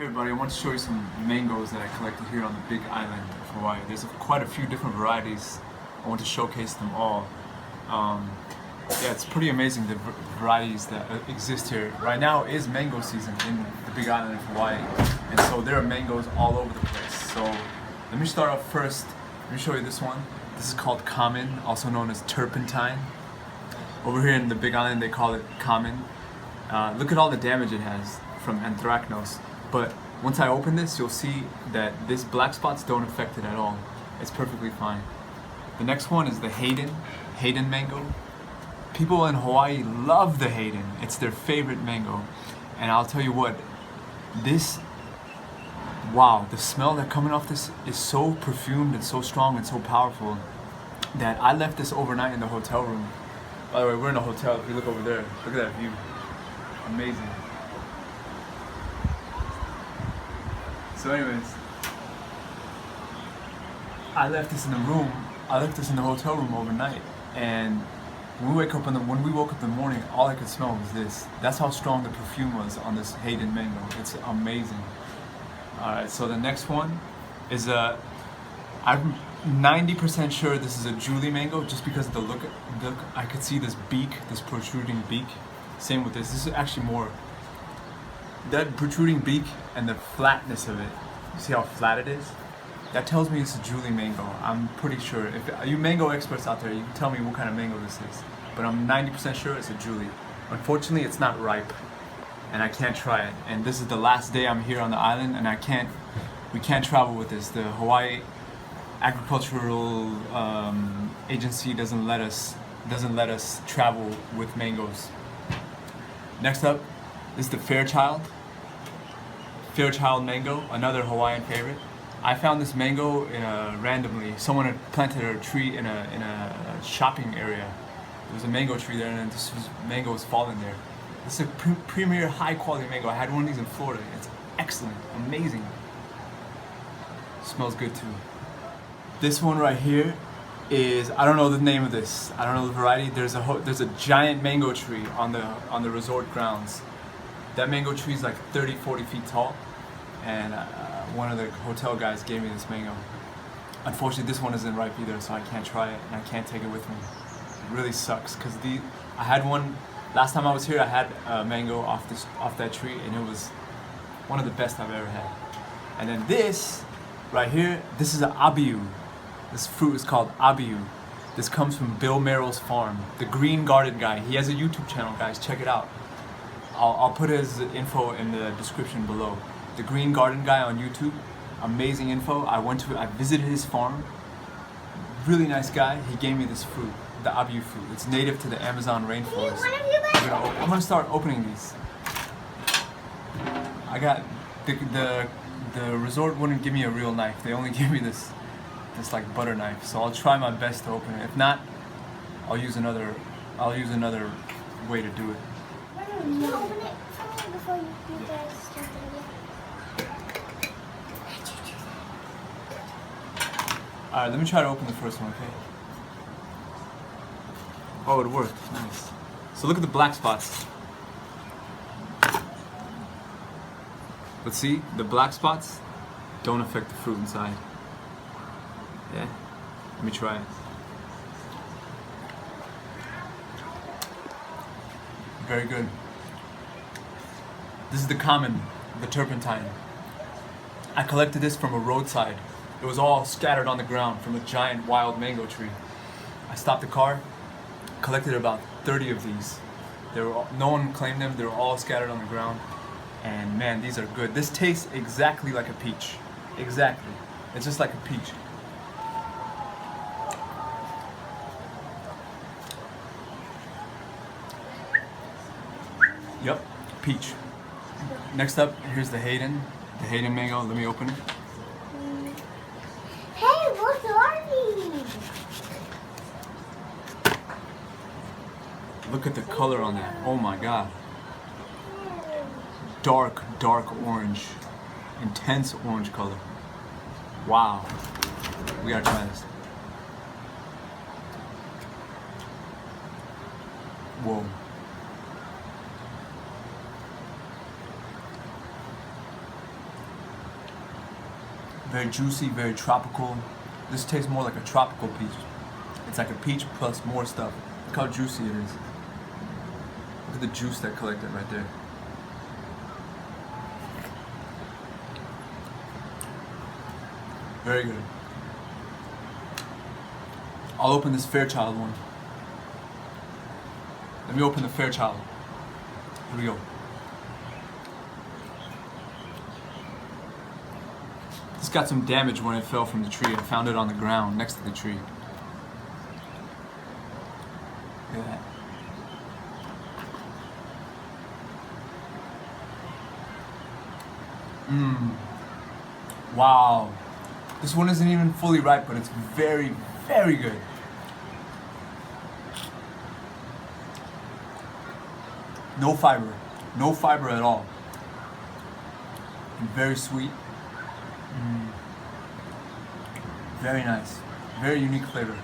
Hey everybody, I want to show you some mangoes that I collected here on the Big Island of Hawaii. There's quite a few different varieties. I want to showcase them all. Yeah, it's pretty amazing the varieties that exist here. Right now is mango season in the Big Island of Hawaii, and so there are mangoes all over the place. So let me start off first. Let me show you this one. This is called common, also known as turpentine. Over here in the Big Island they call it common. Look at all the damage it has from anthracnose. But once I open this, you'll see that these black spots don't affect it at all. It's perfectly fine. The next one is the Hayden Mango. People in Hawaii love the Hayden. It's their favorite mango. And I'll tell you what, wow, the smell that coming off this is so perfumed and so strong and so powerful that I left this overnight in the hotel room. By the way, we're in a hotel. If you look over there, look at that view. Amazing. So anyways, I left this in the room. I left this in the hotel room overnight, and when we woke up in the morning, all I could smell was this. That's how strong the perfume was on this Hayden Mango. It's amazing. All right, so the next one is I'm 90% sure this is a Julie Mango, just because of the look. I could see this beak, this protruding beak. Same with this. This is actually more. That protruding beak and the flatness of it, you see how flat it is? That tells me it's a Julie Mango. I'm pretty sure. If you mango experts out there, you can tell me what kind of mango this is. But I'm 90% sure it's a Julie. Unfortunately, it's not ripe, and I can't try it. And this is the last day I'm here on the island, and we can't travel with this. The Hawaii Agricultural Agency doesn't let us travel with mangoes. Next up is the Fairchild Mango, another Hawaiian favorite. I found this mango randomly. Someone had planted a tree in a shopping area. There was a mango tree there, and this mango was falling there. This is a premier high quality mango. I had one of these in Florida. It's excellent, amazing. Smells good too. This one right here is, I don't know the name of this. I don't know the variety. There's a giant mango tree on the resort grounds. That mango tree is like 30, 40 feet tall, and one of the hotel guys gave me this mango. Unfortunately, this one isn't ripe either, so I can't try it, and I can't take it with me. It really sucks, because I had one, last time I was here, I had a mango off that tree, and it was one of the best I've ever had. And then this, right here, this is an Abou. This fruit is called Abou. This comes from Bill Merrill's farm, the Green Garden guy. He has a YouTube channel, guys, check it out. I'll put his info in the description below. The Green Garden guy on YouTube, amazing info. I visited his farm. Really nice guy. He gave me this fruit, the Abou fruit. It's native to the Amazon rainforest. I'm gonna start opening these. I got the resort wouldn't give me a real knife. They only give me this like butter knife. So I'll try my best to open it. If not, I'll use another way to do it. Can you open it for me before you guys start it again? Alright, let me try to open the first one, okay? Oh, it worked. Nice. So look at the black spots. But see, the black spots don't affect the fruit inside. Yeah? Let me try it. Very good. This is the common, the turpentine. I collected this from a roadside. It was all scattered on the ground from a giant wild mango tree. I stopped the car, collected about 30 of these. No one claimed them, they were all scattered on the ground. And man, these are good. This tastes exactly like a peach. Exactly. It's just like a peach. Yep, peach. Next up, here's the Hayden Mango. Let me open it. Hey, what are these? Look at the color on that. Oh my god. Dark orange. Intense orange color. Wow. We gotta try this. Whoa. Very juicy, very tropical. This tastes more like a tropical peach. It's like a peach plus more stuff. Look how juicy it is. Look at the juice that collected right there. Very good. I'll open this Fairchild one. Let me open the Fairchild. Here we go. This got some damage when it fell from the tree. I found it on the ground next to the tree. Look at that. Wow. This one isn't even fully ripe, but it's very, very good. No fiber. No fiber at all. And very sweet. Very nice. Very unique flavor.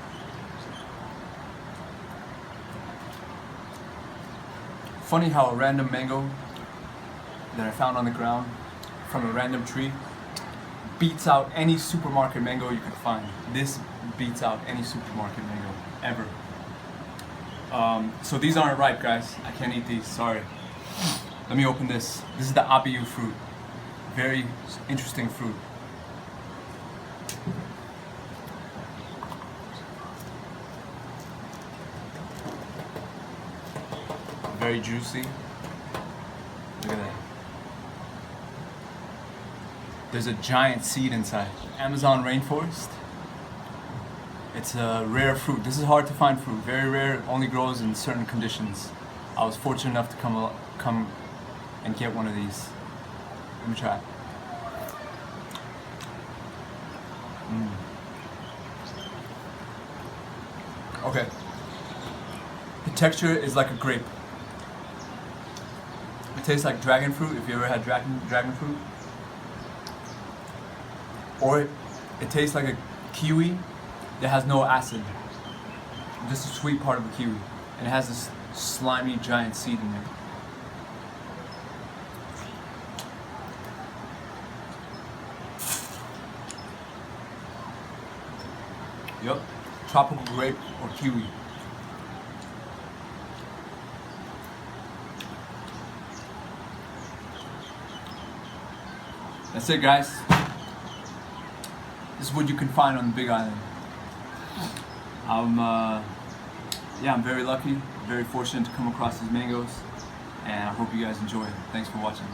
Funny how a random mango that I found on the ground from a random tree beats out any supermarket mango you could find. This beats out any supermarket mango ever. So these aren't ripe, guys. I can't eat these, sorry. Let me open this. This is the Abou fruit. Very interesting fruit. Very juicy. Look at that. There's a giant seed inside. Amazon rainforest. It's a rare fruit. This is hard to find fruit. Very rare. It only grows in certain conditions. I was fortunate enough to come and get one of these. Let me try. Okay. The texture is like a grape. It tastes like dragon fruit, if you ever had dragon fruit. Or it tastes like a kiwi that has no acid. Just a sweet part of a kiwi. And it has this slimy giant seed in there. Yep, tropical grape or kiwi. That's it, guys. This is what you can find on the Big Island. I'm very lucky, very fortunate to come across these mangoes, and I hope you guys enjoy it. Thanks for watching.